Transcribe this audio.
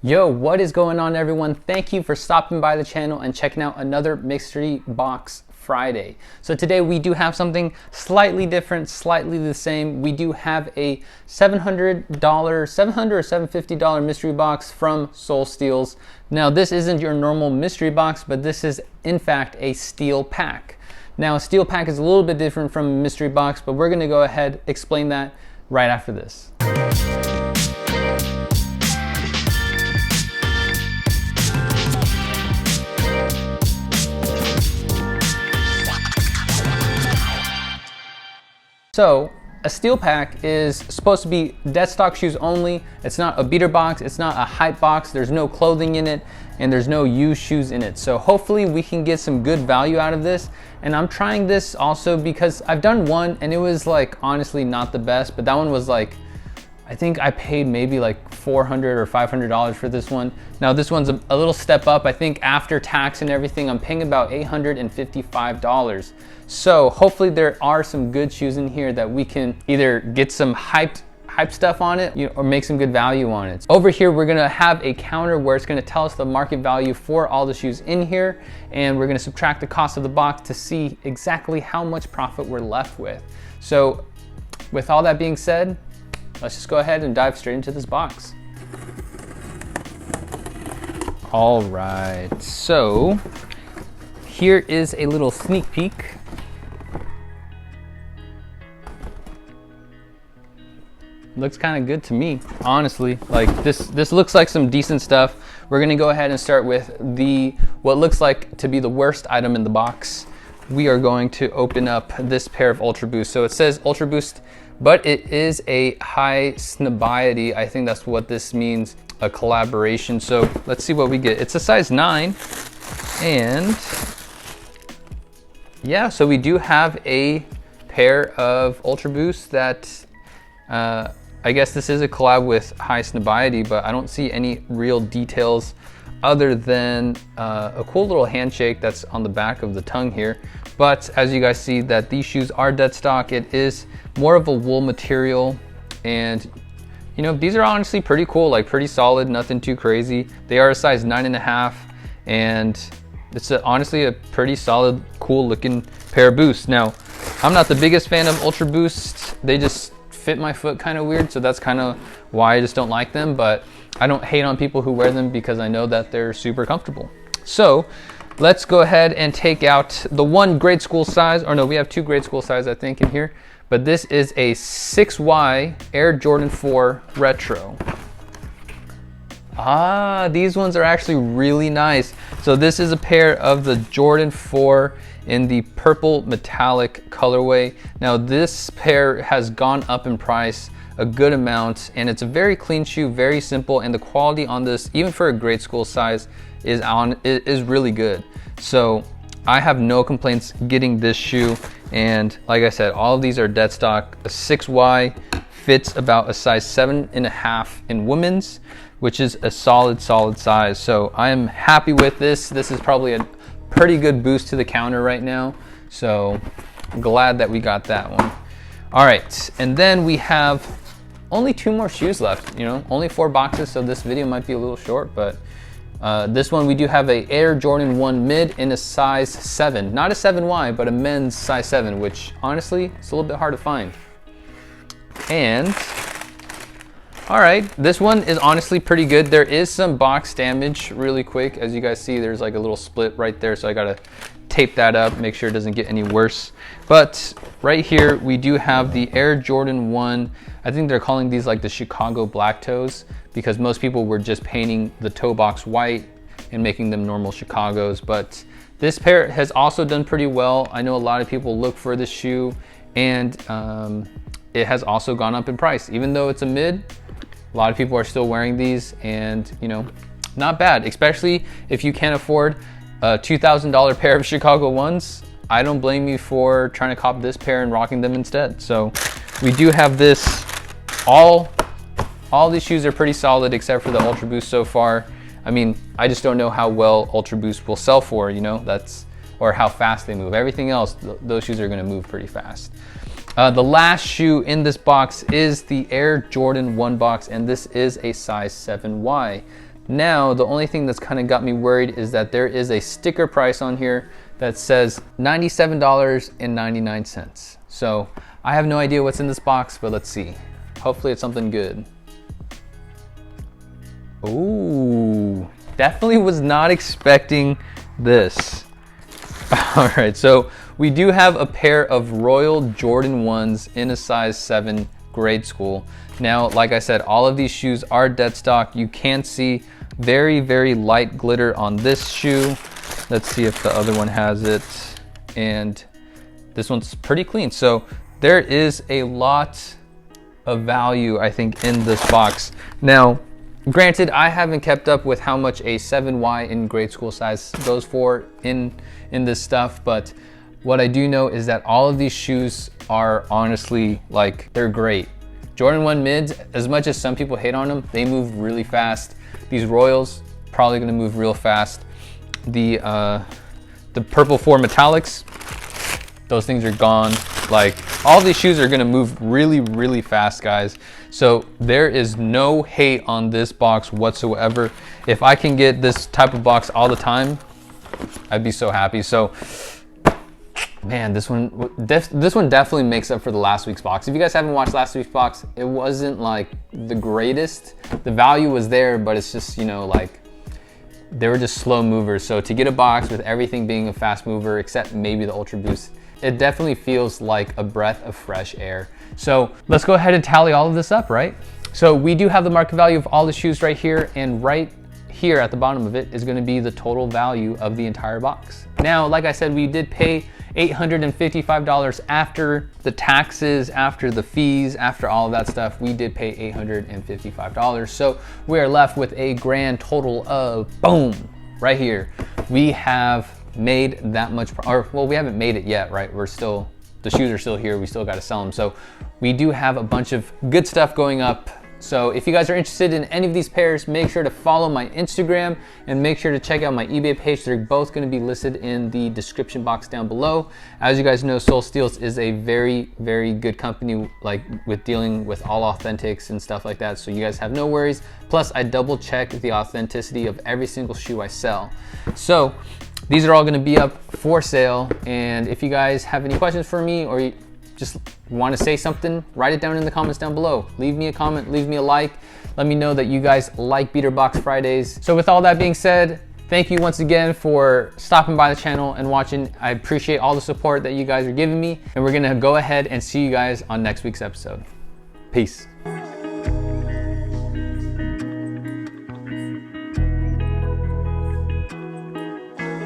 Yo, what is going on, everyone? Thank you for stopping by the channel and checking out another Mystery Box Friday. So today we do have something slightly different, slightly the same. We do have a $700 or $750 mystery box from Soul Steals. Now this isn't your normal mystery box, but this is in fact a steel pack. Now a steel pack is a little bit different from a mystery box, but we're gonna go ahead, explain that right after this. So a steel pack is supposed to be dead stock shoes only. It's not a beater box, it's not a hype box, there's no clothing in it, and there's no used shoes in it. So hopefully we can get some good value out of this. And I'm trying this also because I've done one and it was like honestly not the best, but that one was like, I think I paid maybe like $400 or $500 for this one. Now this one's a little step up. I think after tax and everything, I'm paying about $855. So hopefully there are some good shoes in here that we can either get some hype stuff on it, or make some good value on it. Over here, we're gonna have a counter where it's gonna tell us the market value for all the shoes in here, and we're gonna subtract the cost of the box to see exactly how much profit we're left with. So with all that being said, let's just go ahead and dive straight into this box. All right, so here is a little sneak peek. Looks kind of good to me, honestly. Like this looks like some decent stuff. We're gonna go ahead and start with what looks like to be the worst item in the box. We are going to open up this pair of Ultra Boost. So it says Ultra Boost, but it is a high snobiety. I think that's what this means, a collaboration. So let's see what we get. It's a size 9, and yeah, so we do have a pair of Ultra Boosts that I guess this is a collab with High Snobiety, but I don't see any real details other than a cool little handshake that's on the back of the tongue here. But as you guys see, that these shoes are dead stock. It is more of a wool material, and you know, these are honestly pretty cool, like pretty solid, nothing too crazy. They are a size 9.5, and it's honestly a pretty solid, cool looking pair of boosts. Now, I'm not the biggest fan of Ultra Boosts. They just fit my foot kind of weird, so that's kind of why I just don't like them, but I don't hate on people who wear them because I know that they're super comfortable. So let's go ahead and take out the one grade school size, or no, we have 2 grade school size I think in here, but this is a 6Y Air Jordan 4 Retro. These ones are actually really nice. So this is a pair of the Jordan 4 in the purple metallic colorway. Now this pair has gone up in price a good amount, and it's a very clean shoe, very simple, and the quality on this, even for a grade school size, is really good. So I have no complaints getting this shoe, and like I said, all of these are dead stock. A 6Y fits about a size 7.5 in women's, which is a solid size. So I am happy with this. This is probably a pretty good boost to the counter right now. So I'm glad that we got that one. All right, and then we have only 2 more shoes left, you know, only 4 boxes, so this video might be a little short, but this one we do have a Air Jordan 1 mid in a size 7. Not a 7Y, but a men's size 7, which honestly, it's a little bit hard to find. And all right, this one is honestly pretty good. There is some box damage really quick. As you guys see, there's like a little split right there, so I gotta tape that up, make sure it doesn't get any worse. But right here, we do have the Air Jordan 1. I think they're calling these like the Chicago Black Toes, because most people were just painting the toe box white and making them normal Chicagos. But this pair has also done pretty well. I know a lot of people look for this shoe, and it has also gone up in price. Even though it's a mid, a lot of people are still wearing these, and you know, not bad, especially if you can't afford a $2,000 pair of Chicago 1s. I don't blame you for trying to cop this pair and rocking them instead. So we do have this. All these shoes are pretty solid except for the Ultra Boost so far. I mean, I just don't know how well Ultra Boost will sell for, you know, or how fast they move. Everything else, those shoes are gonna move pretty fast. The last shoe in this box is the Air Jordan 1 box, and this is a size 7Y. Now, the only thing that's kind of got me worried is that there is a sticker price on here that says $97.99. So I have no idea what's in this box, but let's see. Hopefully it's something good. Ooh, definitely was not expecting this. All right, so we do have a pair of Royal Jordan 1s in a size 7 grade school. Now, like I said, all of these shoes are dead stock. You can see very, very light glitter on this shoe. Let's see if the other one has it. And this one's pretty clean. So there is a lot of value, I think, in this box. Now, granted, I haven't kept up with how much a 7Y in grade school size goes for in this stuff, but what I do know is that all of these shoes are honestly, like, they're great. Jordan 1 mids, as much as some people hate on them, they move really fast. These Royals, probably gonna move real fast. The Purple 4 Metallics, those things are gone. Like, all these shoes are gonna move really, really fast, guys. So there is no hate on this box whatsoever. If I can get this type of box all the time, I'd be so happy. So, man, this one definitely makes up for the last week's box. If you guys haven't watched last week's box, it wasn't like the greatest. The value was there, but it's just, you know, like, they were just slow movers. So to get a box with everything being a fast mover, except maybe the Ultra Boost, it definitely feels like a breath of fresh air. So let's go ahead and tally all of this up, right? So we do have the market value of all the shoes right here, and right here at the bottom of it is gonna be the total value of the entire box. Now, like I said, we did pay $855 after the taxes, after the fees, after all of that stuff. We did pay $855. So we are left with a grand total of, boom, right here. We have made that much, or well, we haven't made it yet, right? We're still, the shoes are still here. We still got to sell them. So we do have a bunch of good stuff going up. So if you guys are interested in any of these pairs, make sure to follow my Instagram and make sure to check out my eBay page. They're both going to be listed in the description box down below. As you guys know, Sole Steals is a very, very good company, like with dealing with all authentics and stuff like that. So you guys have no worries. Plus, I double check the authenticity of every single shoe I sell. So these are all going to be up for sale. And if you guys have any questions for me, or you just want to say something, write it down in the comments down below. Leave me a comment, leave me a like. Let me know that you guys like Beater Box Fridays. So with all that being said, thank you once again for stopping by the channel and watching. I appreciate all the support that you guys are giving me. And we're gonna go ahead and see you guys on next week's episode. Peace.